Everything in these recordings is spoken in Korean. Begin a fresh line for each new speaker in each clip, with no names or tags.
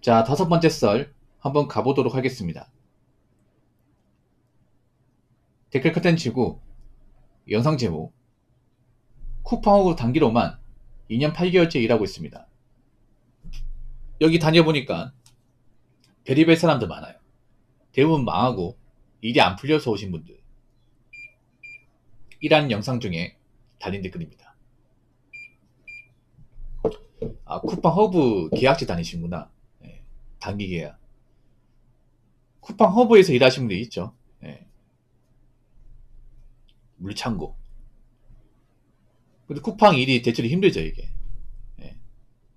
자, 다섯 번째 썰 한번 가보도록 하겠습니다. 댓글 컨텐츠고 영상 제목 쿠팡하고 단기로만 2년 8개월째 일하고 있습니다. 여기 다녀보니까 별의별 사람들 많아요. 대부분 망하고 일이 안 풀려서 오신 분들. 일하는 영상 중에 달린 댓글입니다. 아, 쿠팡 허브 계약직 다니시구나. 네, 단기 계약. 쿠팡 허브에서 일하시는 분들 있죠. 네, 물창고. 근데 쿠팡 일이 대체로 힘들죠, 이게. 네,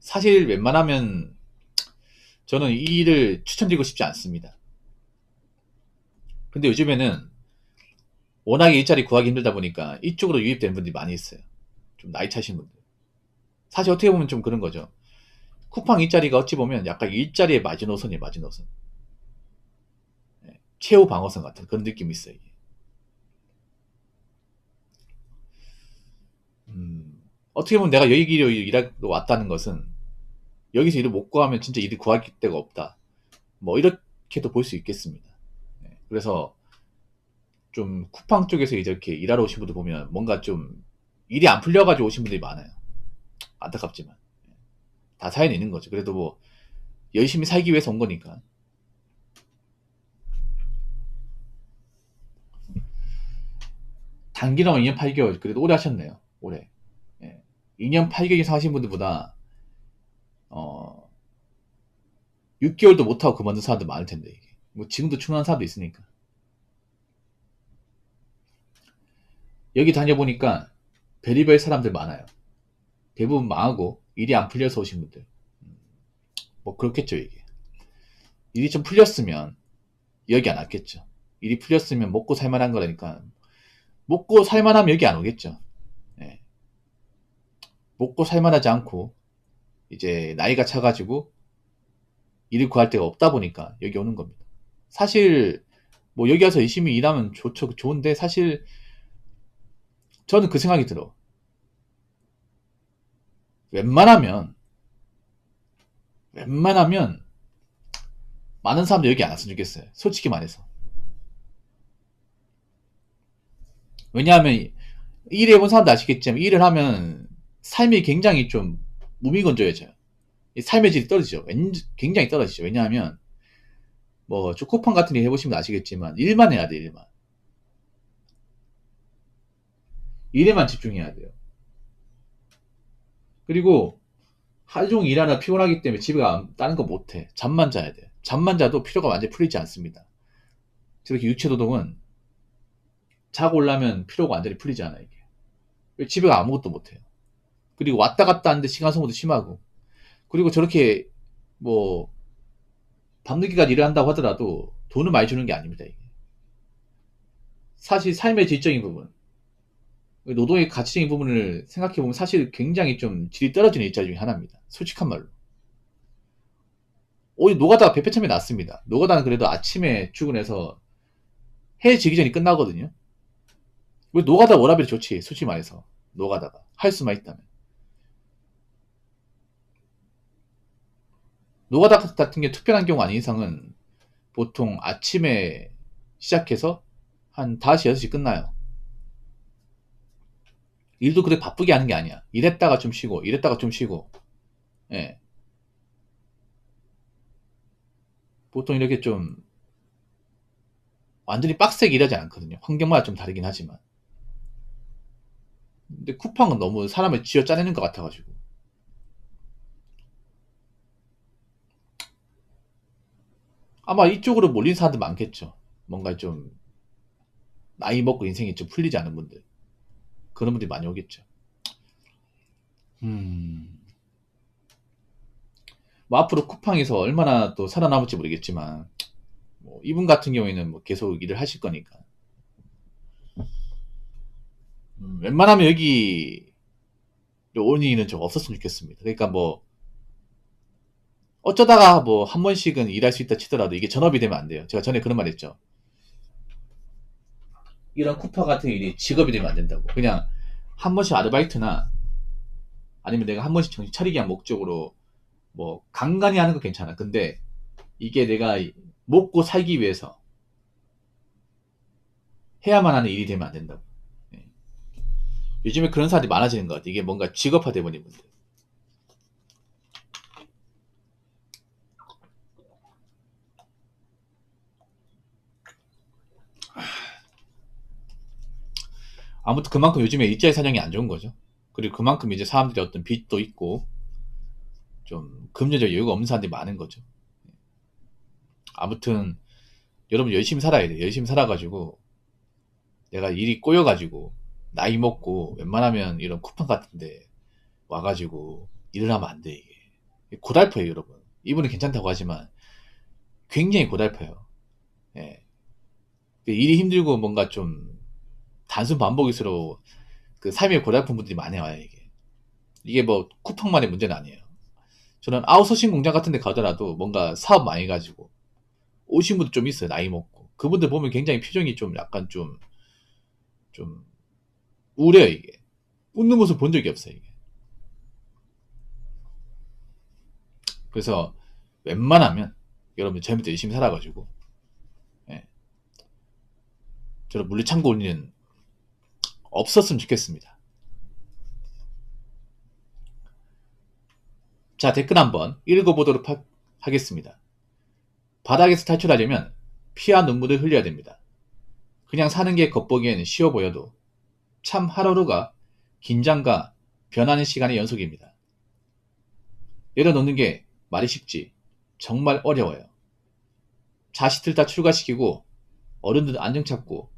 사실 웬만하면 저는 이 일을 추천드리고 싶지 않습니다. 근데 요즘에는 워낙에 일자리 구하기 힘들다 보니까 이쪽으로 유입되는 분들이 많이 있어요. 좀 나이 차신 분들. 사실 어떻게 보면 좀 그런 거죠. 쿠팡 일자리가 어찌 보면 약간 일자리의 마지노선이에요, 마지노선. 네, 최후 방어선 같은 그런 느낌이 있어요, 이게. 어떻게 보면 내가 여기로 일하러 왔다는 것은 여기서 일을 못 구하면 진짜 일을 구할 데가 없다. 뭐 이렇게도 볼 수 있겠습니다. 네, 그래서 좀 쿠팡 쪽에서 이렇게 일하러 오신 분들 보면 뭔가 좀 일이 안 풀려가지고 오신 분들이 많아요. 안타깝지만. 다 사연이 있는 거죠. 그래도 뭐 열심히 살기 위해서 온 거니까. 단기라면 2년 8개월 그래도 오래 하셨네요. 오래. 예. 2년 8개월 이상 하신 분들보다 6개월도 못하고 그만둔 사람들 많을 텐데 이게. 뭐 지금도 충분한 사람도 있으니까. 여기 다녀보니까 별의별 사람들 많아요. 대부분 망하고 일이 안 풀려서 오신 분들. 뭐 그렇겠죠 이게. 일이 좀 풀렸으면 여기 안 왔겠죠. 일이 풀렸으면 먹고 살만한 거라니까. 먹고 살만하면 여기 안 오겠죠. 예. 먹고 살만하지 않고 이제 나이가 차가지고 일을 구할 데가 없다 보니까 여기 오는 겁니다. 사실 뭐 여기 와서 열심히 일하면 좋죠, 좋은데 사실 저는 그 생각이 들어. 웬만하면 웬만하면 많은 사람들 여기 안 왔으면 좋겠어요. 솔직히 말해서. 왜냐하면 일해본 사람도 아시겠지만 일을 하면 삶이 굉장히 좀 무미건조해져요. 삶의 질이 떨어지죠. 굉장히 떨어지죠. 왜냐하면 뭐 초코팡 같은 일 해보시면 아시겠지만 일만 해야 돼. 일만. 일에만 집중해야 돼요. 그리고 하루 종일 일하다 피곤하기 때문에 집에 가면 다른 거 못해. 잠만 자야 돼. 잠만 자도 피로가 완전히 풀리지 않습니다. 저렇게 유체노동은 자고 올라면 피로가 완전히 풀리지 않아 이게. 집에 가 아무것도 못해요. 그리고 왔다 갔다 하는데 시간 소모도 심하고. 그리고 저렇게 뭐 밤늦게까지 일을 한다고 하더라도 돈을 많이 주는 게 아닙니다 이게. 사실 삶의 질적인 부분, 노동의 가치적인 부분을 생각해보면 사실 굉장히 좀 질이 떨어지는 일자리 중에 하나입니다. 솔직한 말로. 오늘 노가다가 배폐참이 났습니다. 노가다는 그래도 아침에 출근해서 해 지기 전이 끝나거든요. 왜 노가다 워라밸이 좋지, 솔직히 말해서. 노가다가. 할 수만 있다면. 노가다 같은 게 특별한 경우 아닌 이상은 보통 아침에 시작해서 한 5시, 6시 끝나요. 일도 그렇게 바쁘게 하는 게 아니야. 일했다가 좀 쉬고, 일했다가 좀 쉬고. 예. 보통 이렇게 좀 완전히 빡세게 일하지 않거든요. 환경마다 좀 다르긴 하지만. 근데 쿠팡은 너무 사람을 쥐어 짜내는 것 같아가지고. 아마 이쪽으로 몰린 사람들 많겠죠. 뭔가 좀 나이 먹고 인생이 좀 풀리지 않은 분들. 그런 분들이 많이 오겠죠. 음. 뭐 앞으로 쿠팡에서 얼마나 또 살아남을지 모르겠지만 뭐 이분 같은 경우에는 뭐 계속 일을 하실 거니까. 웬만하면 여기 오는 일은 좀 없었으면 좋겠습니다. 그러니까 뭐 어쩌다가 뭐 한 번씩은 일할 수 있다 치더라도 이게 전업이 되면 안 돼요. 제가 전에 그런 말 했죠. 이런 쿠팡 같은 일이 직업이 되면 안 된다고. 그냥 한 번씩 아르바이트나 아니면 내가 한 번씩 정신 차리기 위한 목적으로 뭐 간간히 하는 거 괜찮아. 근데 이게 내가 먹고 살기 위해서 해야만 하는 일이 되면 안 된다고. 예. 요즘에 그런 사람들이 많아지는 것 같아. 이게 뭔가 직업화돼 버린 분들. 아무튼 그만큼 요즘에 일자리 사정이 안 좋은 거죠. 그리고 그만큼 이제 사람들이 어떤 빚도 있고 좀 금전적 여유가 없는 사람들이 많은 거죠. 아무튼 여러분 열심히 살아야 돼. 열심히 살아가지고 내가 일이 꼬여가지고 나이 먹고 웬만하면 이런 쿠팡 같은데 와가지고 일을 하면 안 돼. 이게 고달퍼요, 여러분. 이분은 괜찮다고 하지만 굉장히 고달퍼요. 예. 일이 힘들고 뭔가 좀 단순 반복일수록 그 삶의 고달픈 분들이 많이 와요, 이게. 이게 뭐 쿠팡만의 문제는 아니에요. 저는 아웃소싱 공장 같은 데 가더라도 뭔가 사업 많이 가지고 오신 분들 좀 있어요, 나이 먹고. 그분들 보면 굉장히 표정이 좀 약간 좀 우려요, 이게. 웃는 모습 본 적이 없어요, 이게. 그래서 웬만하면 여러분 젊을 열심히 살아가지고, 예, 저런 물리창고 올리는 없었으면 좋겠습니다. 자, 댓글 한번 읽어보도록 하겠습니다. 바닥에서 탈출하려면 피와 눈물을 흘려야 됩니다. 그냥 사는 게 겉보기에는 쉬워 보여도 참 하루하루가 긴장과 변하는 시간의 연속입니다. 내려놓는 게 말이 쉽지 정말 어려워요. 자식들 다 출가시키고 어른들 안정 찾고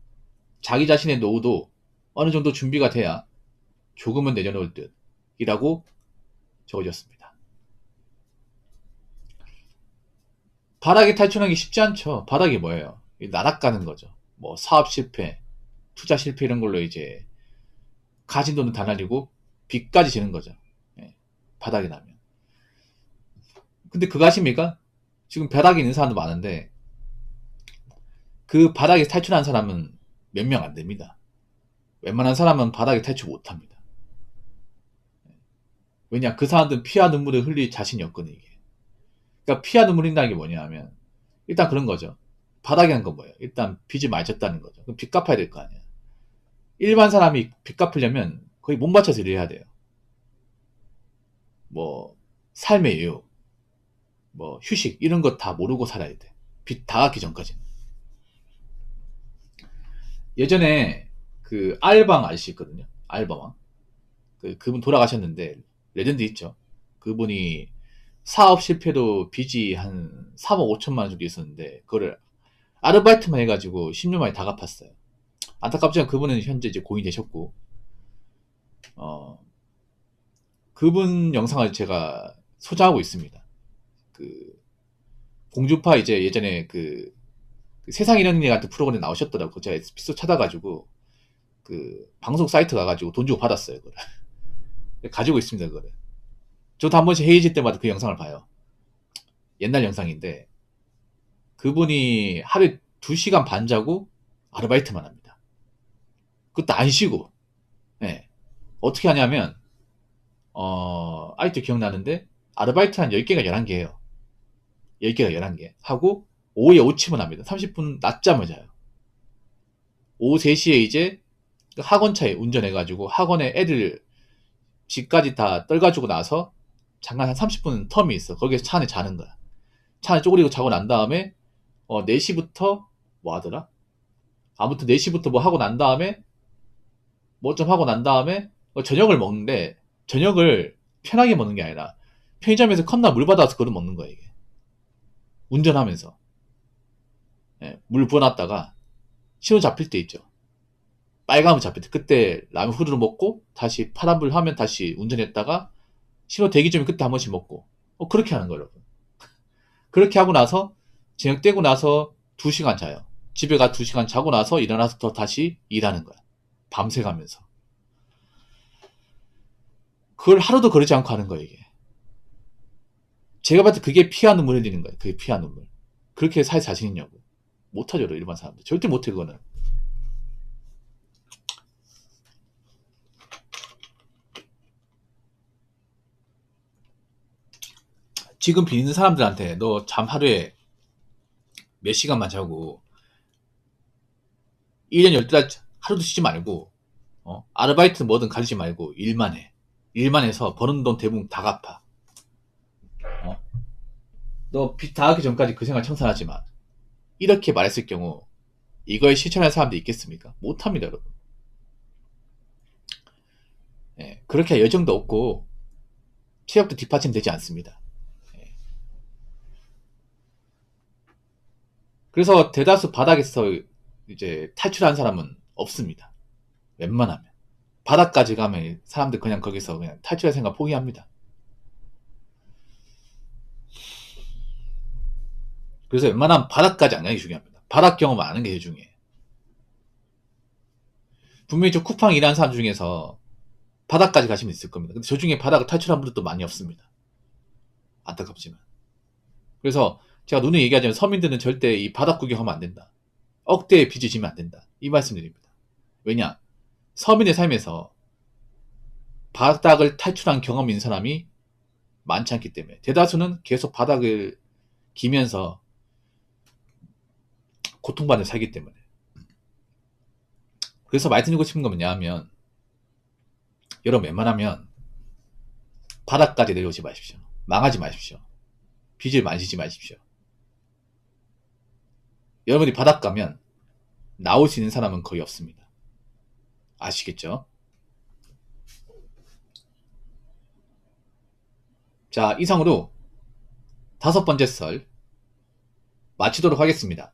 자기 자신의 노후도 어느 정도 준비가 돼야 조금은 내려놓을 듯 이라고 적어졌습니다. 바닥에 탈출하기 쉽지 않죠. 바닥이 뭐예요? 나락가는 거죠. 뭐 사업 실패, 투자 실패 이런 걸로 이제 가진 돈은 다 날리고 빚까지 지는 거죠. 예, 바닥에 나면. 근데 그거 아십니까? 지금 바닥에 있는 사람도 많은데 그 바닥에 탈출한 사람은 몇 명 안 됩니다. 웬만한 사람은 바닥에 탈출 못 합니다. 왜냐? 그 사람들은 피와 눈물을 흘릴 자신이 없거든요, 이게. 그러니까 피와 눈물 흘린다는 게 뭐냐 하면 일단 그런 거죠. 바닥에 한 건 뭐예요? 일단 빚을 많이 졌다는 거죠. 그럼 빚 갚아야 될 거 아니야. 일반 사람이 빚 갚으려면 거의 몸 바쳐서 일해야 돼요. 뭐 삶의 여유, 뭐 휴식 이런 거 다 모르고 살아야 돼. 빚 다 갚기 전까지는. 예전에 그 알방 아저씨 있거든요. 알바왕. 그분 돌아가셨는데 레전드 있죠. 그분이 사업 실패로 빚이 한 3억 5천만 원 정도 있었는데 그거를 아르바이트만 해가지고 10년 만에 다 갚았어요. 안타깝지만 그분은 현재 이제 고인이 되셨고 어, 그분 영상을 제가 소장하고 있습니다. 그 공주파 이제 예전에 그 세상 이런 일 같은 프로그램 나오셨더라고. 제가 에피소드 찾아가지고 그 방송 사이트 가가지고 돈 주고 받았어요. 그걸. 가지고 있습니다. 그거를. 저도 한 번씩 회의질 때마다 그 영상을 봐요. 옛날 영상인데 그분이 하루에 2시간 반 자고 아르바이트만 합니다. 그것도 안 쉬고. 네. 어떻게 하냐면 아직도 기억나는데 아르바이트 한 10개가 11개예요. 10개가 11개 하고 오후에 오침을 합니다. 30분 낮잠을 자요. 오후 3시에 이제 학원차에 운전해가지고 학원에 애들 집까지 다 떨가지고 나서 잠깐 한 30분 텀이 있어. 거기서 차 안에 자는 거야. 차 안에 쪼그리고 자고 난 다음에 4시부터 뭐 하더라? 아무튼 4시부터 뭐 하고 난 다음에 뭐 좀 하고 난 다음에 저녁을 먹는데 저녁을 편하게 먹는 게 아니라 편의점에서 컵라 물 받아서 그걸 먹는 거야 이게. 운전하면서. 예, 물 부어놨다가 신호 잡힐 때 있죠. 빨간불 잡힐 때 그때 라면 후루룩 먹고 다시 파란불 하면 다시 운전했다가 신호 대기 중에 그때 한 번씩 먹고 그렇게 하는 거예요 여러분. 그렇게 하고 나서 저녁 떼고 나서 2시간 자요. 집에 가 2시간 자고 나서 일어나서 더 다시 일하는 거야. 밤새 가면서. 그걸 하루도 그러지 않고 하는 거예요, 이게. 제가 봤을 때 그게 피와 눈물 흘리는 거예요. 그게 피와 눈물. 그렇게 살 자신 있냐고. 못하죠, 일반 사람들. 절대 못해, 그거는. 지금 빚는 사람들한테 너 잠 하루에 몇 시간만 자고 1년 12달 하루도 쉬지 말고 아르바이트 뭐든 가리지 말고 일만 해. 일만 해서 버는 돈 대부분 다 갚아. 너 빚 다 갚기 전까지 그 생활 청산하지만 이렇게 말했을 경우 이거에 실천할 사람들이 있겠습니까? 못합니다, 여러분. 예, 그렇게 할 여정도 없고 체력도 뒷받침 되지 않습니다. 예. 그래서 대다수 바닥에서 이제 탈출한 사람은 없습니다. 웬만하면. 바닥까지 가면 사람들 그냥 거기서 그냥 탈출할 생각 포기합니다. 그래서 웬만하면 바닥까지 안 가는 게 중요합니다. 바닥 경험 안 하는 게 제일 중요해요. 분명히 저 쿠팡 일하는 사람 중에서 바닥까지 가시면 있을 겁니다. 근데 저 중에 바닥을 탈출한 분들도 많이 없습니다. 안타깝지만. 그래서 제가 누누이 얘기하자면 서민들은 절대 이 바닥 구경하면 안 된다. 억대의 빚을 지면 안 된다. 이 말씀드립니다. 왜냐? 서민의 삶에서 바닥을 탈출한 경험이 있는 사람이 많지 않기 때문에 대다수는 계속 바닥을 기면서 고통받는 살기 때문에. 그래서 말씀드리고 싶은 건 뭐냐면 여러분 웬만하면 바닥까지 내려오지 마십시오. 망하지 마십시오. 빚을 많이 지지 마십시오. 여러분이 바닥 가면 나올 수 있는 사람은 거의 없습니다. 아시겠죠? 자, 이상으로 5번째 썰 마치도록 하겠습니다.